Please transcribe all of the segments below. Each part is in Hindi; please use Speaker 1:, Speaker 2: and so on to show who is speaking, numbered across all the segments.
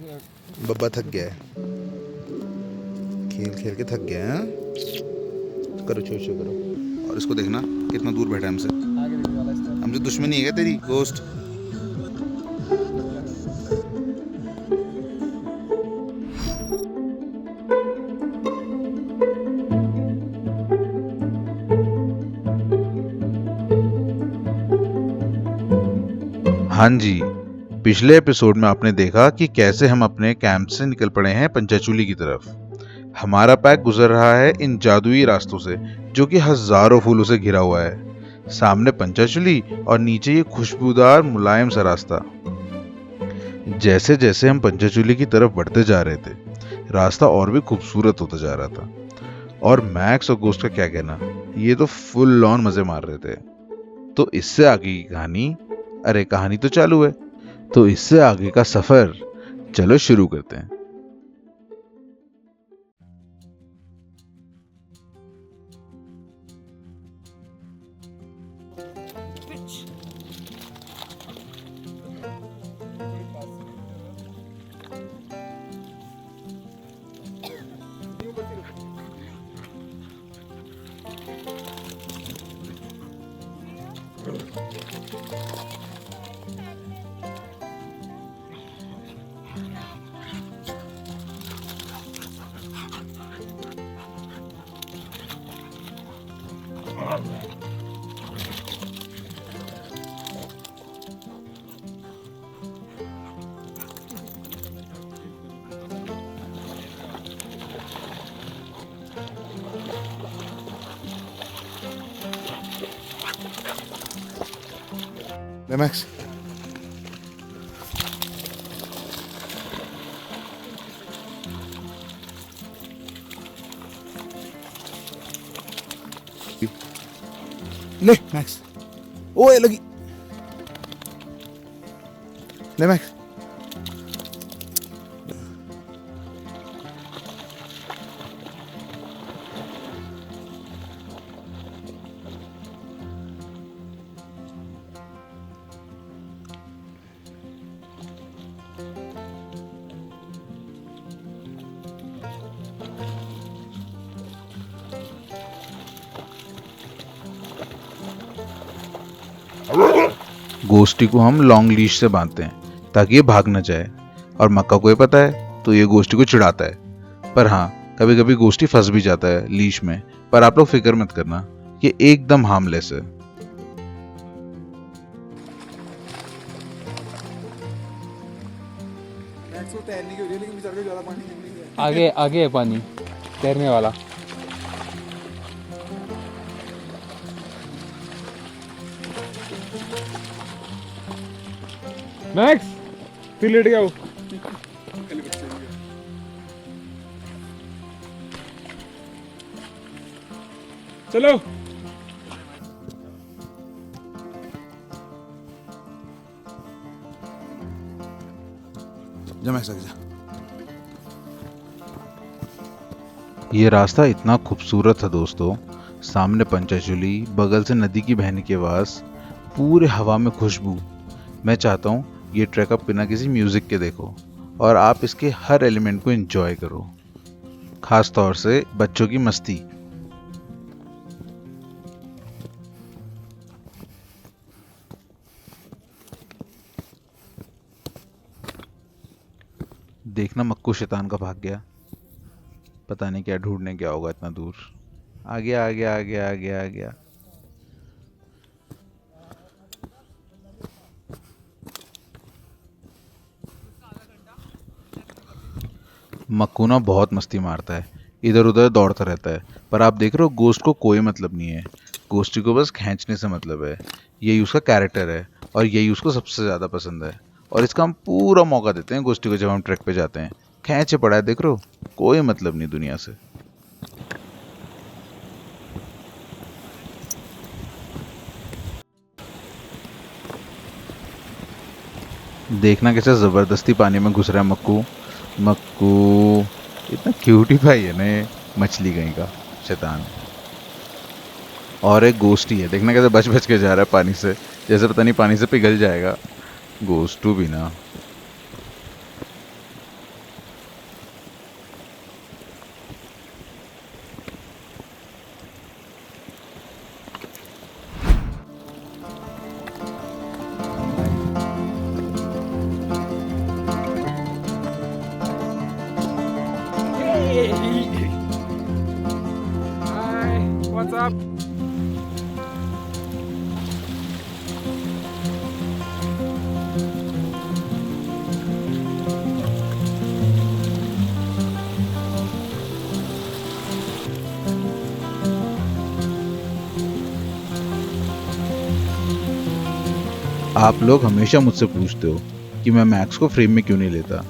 Speaker 1: बब्बा थक गया है, खेल खेल के थक गया है। करो शो शो करो। और इसको देखना कितना दूर बैठा है हमसे। हमसे दुश्मनी है क्या तेरी गोस्ट? हाँ जी, पिछले एपिसोड में आपने देखा कि कैसे हम अपने कैंप से निकल पड़े हैं पंचाचूली की तरफ। हमारा पैक गुजर रहा है इन जादुई रास्तों से जो कि हजारों फूलों से घिरा हुआ है। सामने पंचाचूली और नीचे ये खुशबूदार मुलायम सा रास्ता। जैसे जैसे हम पंचाचूली की तरफ बढ़ते जा रहे थे, रास्ता और भी खूबसूरत होता जा रहा था। और मैक्स और गोस्ट का क्या कहना, ये तो फुल ऑन मजे मार रहे थे। तो इससे आगे की कहानी, अरे कहानी तो चालू है, तो इससे आगे का सफर चलो शुरू करते हैं। मैक्स, ले मैक्स, ओए लगी, ले मैक्स। गोस्टी को हम लॉन्ग लीश से बांधते हैं ताकि ये भाग न जाए, और मक्का को ये पता है तो ये गोस्टी को चिढ़ाता है। पर हाँ, कभी कभी गोस्टी फंस भी जाता है लीश में, पर आप लोग फिक्र मत करना, ये एकदम हार्मलेस है।
Speaker 2: आगे आगे है पानी तैरने वाला। मैक्स फिर लेट गया वो। चलो
Speaker 1: जा मैक्स, आगे जा। ये रास्ता इतना खूबसूरत था दोस्तों, सामने पंचाचूली, बगल से नदी की बहने की आवाज, पूरे हवा में खुशबू। मैं चाहता हूँ ये ट्रैक आप बिना किसी म्यूजिक के देखो और आप इसके हर एलिमेंट को एंजॉय करो, खास तौर से बच्चों की मस्ती। देखना मक्कू शैतान का भाग गया, पता नहीं क्या ढूंढने गया होगा इतना दूर। आ गया आ गया आ गया आ गया आ गया। मक्कू ना बहुत मस्ती मारता है, इधर उधर दौड़ता रहता है, पर आप देख रहे हो गोश्त को कोई मतलब नहीं है। गोश्ती को बस खींचने से मतलब है। यही उसका कैरेक्टर है और यही उसको सबसे ज़्यादा पसंद है। और इसका हम पूरा मौका देते हैं गोश्ती को जब हम ट्रैक पे जाते हैं। खींचे पड़ा है, देख रहे हो, कोई मतलब नहीं दुनिया से। देखना कैसे ज़बरदस्ती पानी में घुस रहा है मक्कू। मक्कू इतना क्यूटी भाई है ना ये, मछली कहीं का शैतान। और एक गोश्ती है, देखना कैसे बच बच के जा रहा है पानी से, जैसे पता नहीं पानी से पिघल जाएगा। गोश्तू भी ना।
Speaker 2: Hi, what's up?
Speaker 1: आप लोग हमेशा मुझसे पूछते हो कि मैं मैक्स को फ्रेम में क्यों नहीं लेता,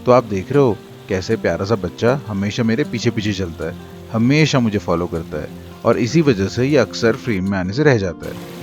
Speaker 1: तो आप देख रहे हो कैसे प्यारा सा बच्चा हमेशा मेरे पीछे पीछे चलता है, हमेशा मुझे फॉलो करता है और इसी वजह से ये अक्सर फ्रेम में आने से रह जाता है।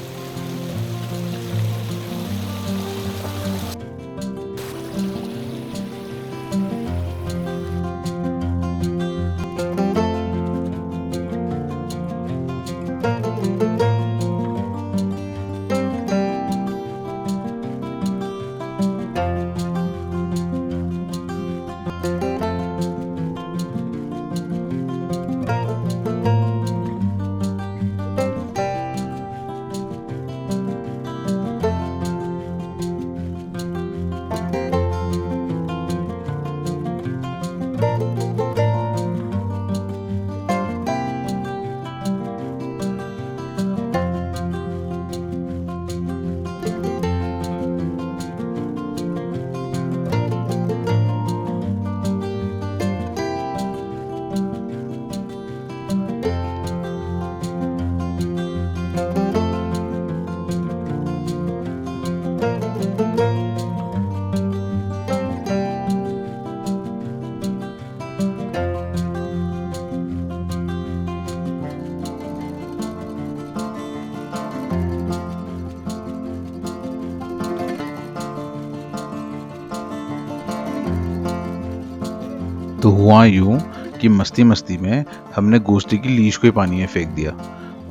Speaker 1: तो हुआ यूं कि मस्ती मस्ती में हमने गोश्ती की लीश को ही पानी में फेंक दिया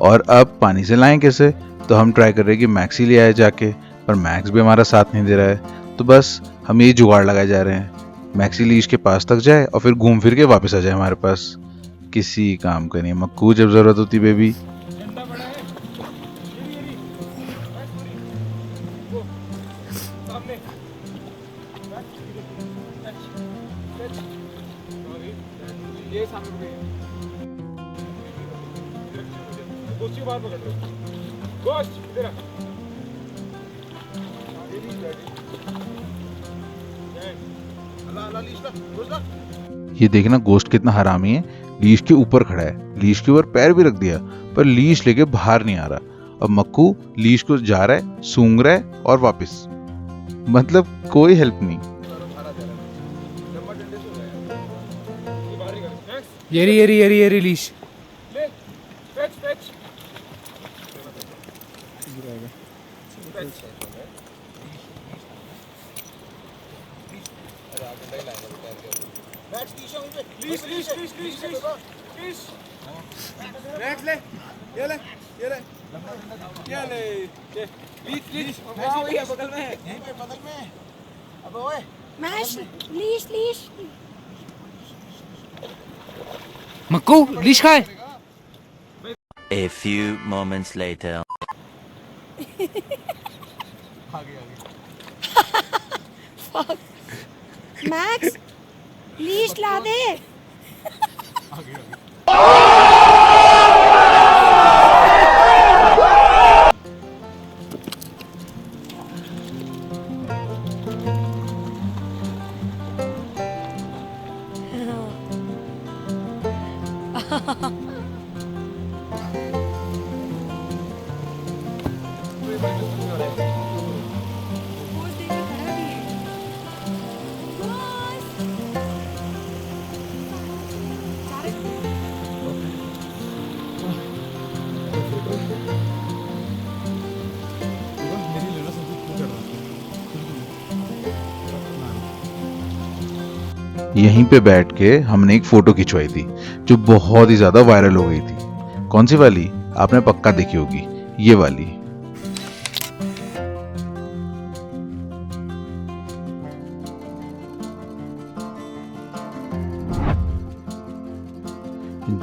Speaker 1: और अब पानी से लाएं कैसे, तो हम ट्राई कर रहे हैं कि मैक्स ही ले आए जाके, पर मैक्स भी हमारा साथ नहीं दे रहा है। तो बस हम ये जुगाड़ लगाए जा रहे हैं, मैक्स ही लीश के पास तक जाए और फिर घूम फिर के वापस आ जाए हमारे पास। किसी काम का नहीं मक्कू जब जरूरत होती बेबी।
Speaker 2: झंडा बड़ा है। ये वो सामने। ये सामने पे गोश्त बाहर पकड़ लो। गोश्त इधर आ।
Speaker 1: ये देखना गोश्त कितना हरामी है, लीश के ऊपर खड़ा है, लीश के ऊपर पैर भी रख दिया पर लीश लेके बाहर नहीं आ रहा। अब मक्कू लीश को जा रहा है, सूंघ रहा है और वापस, मतलब कोई हेल्प नहीं।
Speaker 2: येरी लीश ले फेच फेच
Speaker 3: मक्कू लीश कहाँ है?
Speaker 4: A few moments later.
Speaker 5: Max leash ला दे।
Speaker 1: यहीं पे बैठ के हमने एक फोटो खिंचवाई थी जो बहुत ही ज्यादा वायरल हो गई थी। कौन सी वाली? आपने पक्का देखी होगी, ये वाली।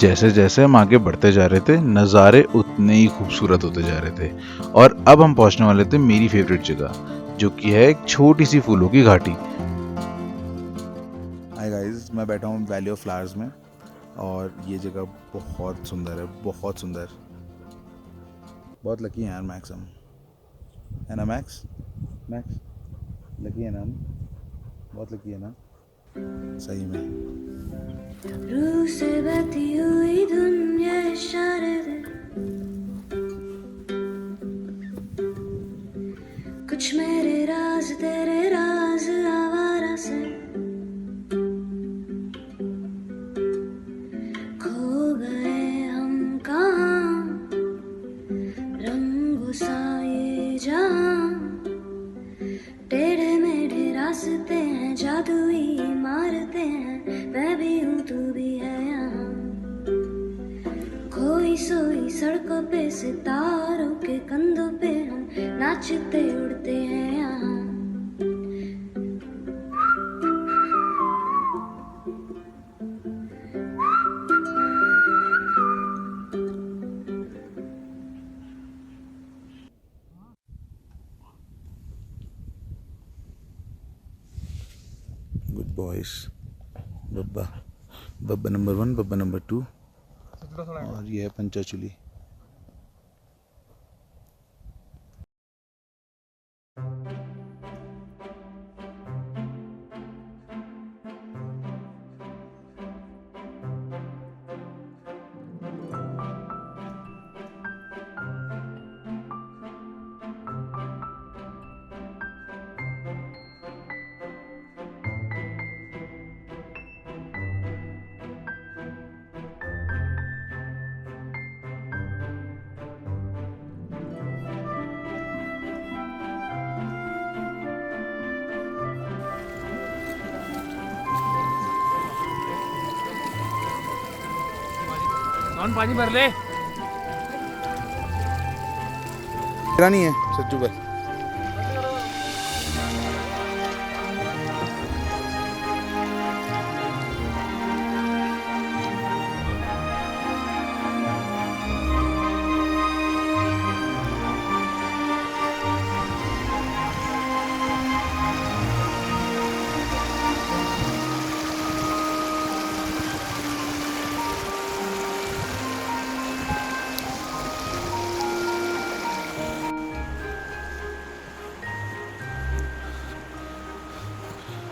Speaker 1: जैसे जैसे हम आगे बढ़ते जा रहे थे नज़ारे उतने ही खूबसूरत होते जा रहे थे और अब हम पहुंचने वाले थे मेरी फेवरेट जगह, जो कि है एक छोटी सी फूलों की घाटी।
Speaker 6: हाय गाइस, मैं बैठा हूँ वैली ऑफ फ्लावर्स में
Speaker 1: और ये जगह बहुत सुंदर है, बहुत सुंदर। बहुत लकी हैं यार मैक्स हम, है ना मैक्स? मैक्स लकी है ना हम, बहुत लकी है ना सही में।
Speaker 6: रूह से बहती हुई दुनिया इशारे दे, कुछ मेरे राज तेरे राज आवारा से खो गए हम कहाँ, रंगों सा ये जहाँ, टेढ़े मेढ़े रास्ते हैं, जादुई इमारतें हैं, मैं भी हूँ तू भी है यहाँ, खोई सोई सड़कों पे सितारों के कंधों पे हम नाचते उड़ते हैं यहाँ।
Speaker 1: गुड बॉयज, बब्बा, बब्बा नंबर 1, बब्बा नंबर 2, और ये है पंचाचूली।
Speaker 3: कौन पानी भर ले।
Speaker 1: नहीं है सच्चू भाई।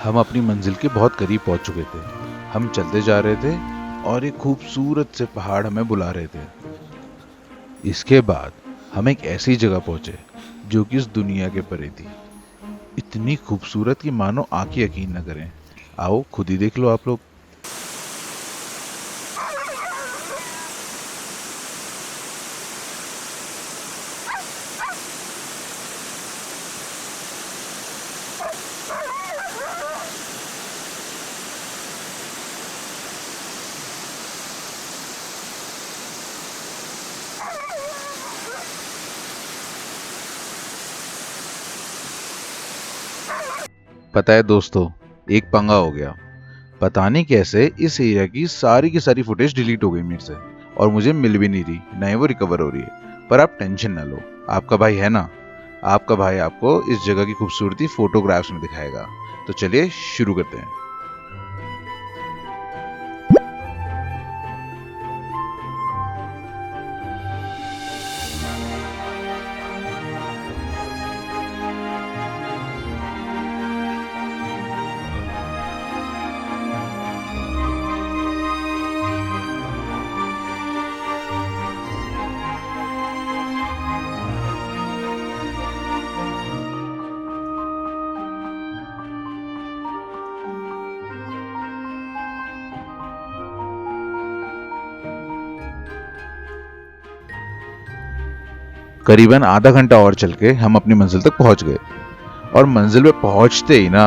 Speaker 1: हम अपनी मंजिल के बहुत करीब पहुंच चुके थे। हम चलते जा रहे थे और एक खूबसूरत से पहाड़ हमें बुला रहे थे। इसके बाद हम एक ऐसी जगह पहुंचे जो कि इस दुनिया के परे थी, इतनी खूबसूरत कि मानो आंखें यकीन न करें। आओ खुद ही देख लो आप लोग। पता है दोस्तों, एक पंगा हो गया। पता नहीं कैसे इस एरिया की सारी फुटेज डिलीट हो गई मेरे से, और मुझे मिल भी नहीं रही, ना ही वो रिकवर हो रही है। पर आप टेंशन ना लो, आपका भाई है ना, आपका भाई आपको इस जगह की खूबसूरती फोटोग्राफ्स में दिखाएगा। तो चलिए शुरू करते हैं। करीबन आधा घंटा और चल के हम अपनी मंजिल तक पहुंच गए, और मंजिल पे पहुंचते ही ना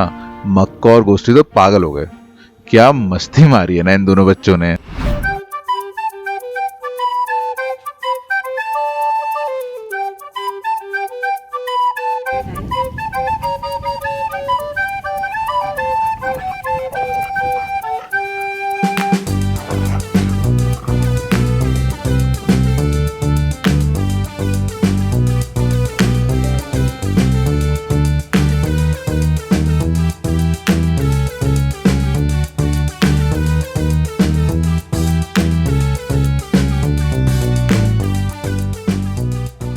Speaker 1: मक्का और गोश्ती तो पागल हो गए। क्या मस्ती मारी है ना इन दोनों बच्चों ने।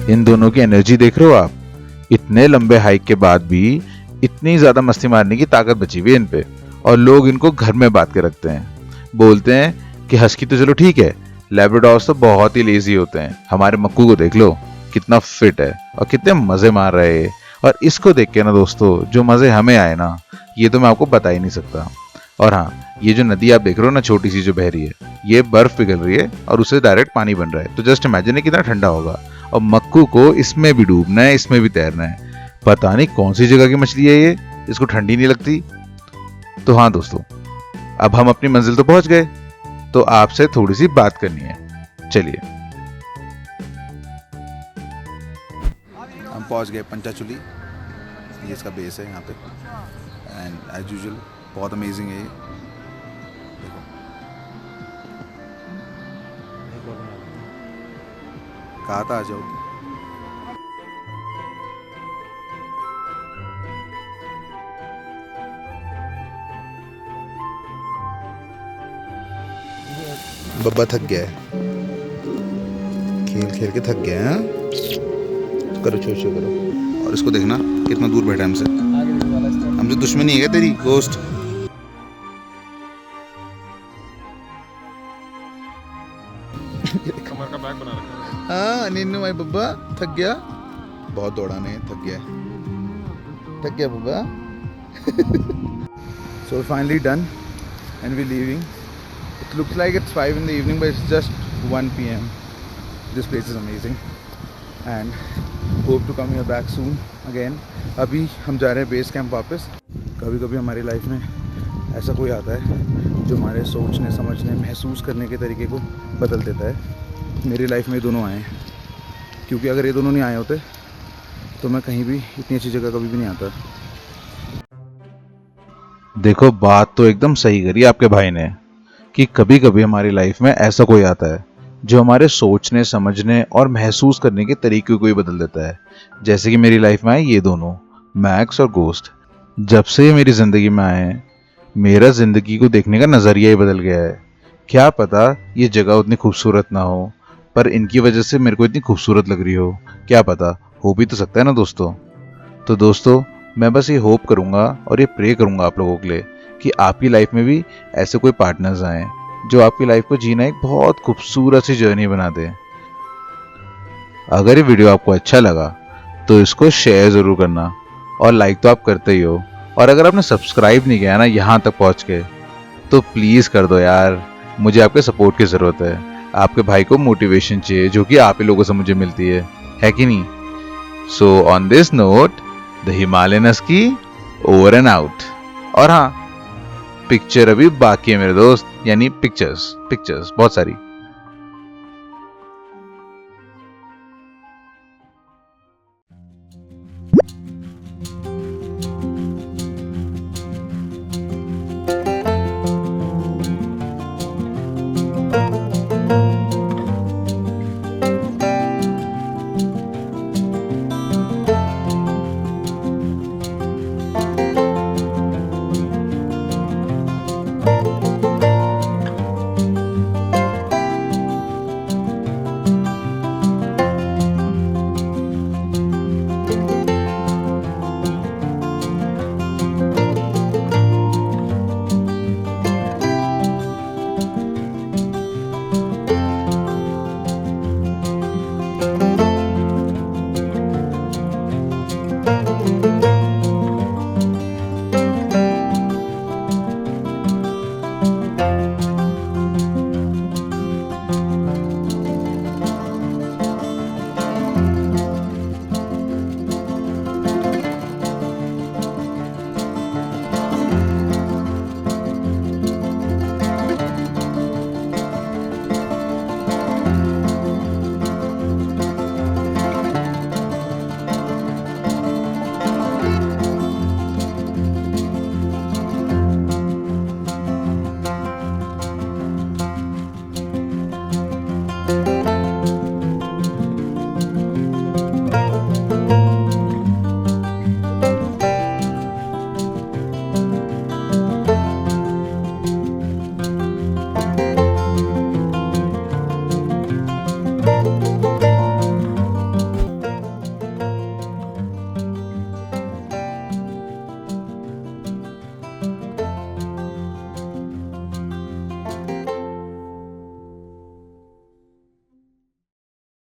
Speaker 1: इन दोनों की एनर्जी देख रहे हो आप? इतने लंबे हाइक के बाद भी इतनी ज्यादा मस्ती मारने की ताकत बची हुई है इन पे, और लोग इनको घर में बांध के रखते हैं। बोलते हैं कि हस्की तो चलो ठीक है, लैब्राडोर्स तो बहुत ही लेजी होते हैं। हमारे मक्कू को देख लो, कितना फिट है और कितने मजे मार रहे हैं। और इसको देख के ना दोस्तों, जो मजे हमें आए ना, ये तो मैं आपको बता ही नहीं सकता। और हाँ, ये जो नदी आप देख रहे हो ना, छोटी सी जो बह रही है, ये बर्फ पिघल रही है और उससे डायरेक्ट पानी बन रहा है। तो जस्ट इमेजिन कितना ठंडा होगा। और मक्कू को इसमें भी डूबना है, इसमें भी तैरना है। पता नहीं कौन सी जगह की मछली है ये, इसको ठंडी नहीं लगती। तो हाँ दोस्तों, अब हम अपनी मंजिल तो पहुंच गए, तो आपसे थोड़ी सी बात करनी है। चलिए,
Speaker 7: हम पहुंच गए पंचाचूली। ये इसका बेस है यहाँ पे, एंड एज यूजुअल बहुत अमेजिंग है ये। देखो, कहा था आ जाओ। बब्बा थक गया है, खेल खेल के थक गया है। करो छो छो करो। और इसको देखना कितना दूर बैठा है हमसे। हमसे दुश्मनी है क्या तेरी गोस्ट?
Speaker 2: कमर का बैग बना रखा है।
Speaker 7: हाँ नीनू भाई, बब्बा थक गया, बहुत दौड़ाने, थक गया बब्बा। So we're finally done and we're leaving. It looks like it's 5 in the evening, but it's just 1 p.m. This place is amazing and hope to come here back soon again. अभी हम जा रहे हैं बेस कैंप वापस। कभी कभी हमारी लाइफ में ऐसा कोई आता है जो हमारे सोचने, समझने, महसूस करने के तरीके को बदल देता है। मेरी लाइफ में ये दोनों आए हैं, क्योंकि अगर ये दोनों नहीं आए होते तो मैं कहीं भी इतनी अच्छी जगह कभी भी नहीं आता।
Speaker 1: देखो, बात तो एकदम सही करी आपके भाई ने कि कभी कभी हमारी लाइफ में ऐसा कोई आता है जो हमारे सोचने, समझने और महसूस करने के तरीके को ही बदल देता है। जैसे कि मेरी लाइफ में आए ये दोनों, मैक्स और गोस्ट। जब से ये मेरी जिंदगी में आए हैं, मेरा जिंदगी को देखने का नजरिया ही बदल गया है। क्या पता ये जगह उतनी खूबसूरत ना हो, पर इनकी वजह से मेरे को इतनी खूबसूरत लग रही हो। क्या पता, हो भी तो सकता है ना दोस्तों। तो दोस्तों, मैं बस ये होप करूंगा और ये प्रे करूंगा आप लोगों के लिए कि आपकी लाइफ में भी ऐसे कोई पार्टनर्स आए जो आपकी लाइफ को जीना एक बहुत खूबसूरत सी जर्नी बना दे। अगर ये वीडियो आपको अच्छा लगा तो इसको शेयर जरूर करना, और लाइक तो आप करते ही हो। और अगर आपने सब्सक्राइब नहीं किया ना यहाँ तक पहुँच के, तो प्लीज़ कर दो यार, मुझे आपके सपोर्ट की ज़रूरत है। आपके भाई को मोटिवेशन चाहिए जो कि आप ही लोगों से मुझे मिलती है कि नहीं? So on this note, the Himalayan husky over and out. और हाँ, पिक्चर अभी बाकी है मेरे दोस्त, यानी पिक्चर्स बहुत सारी।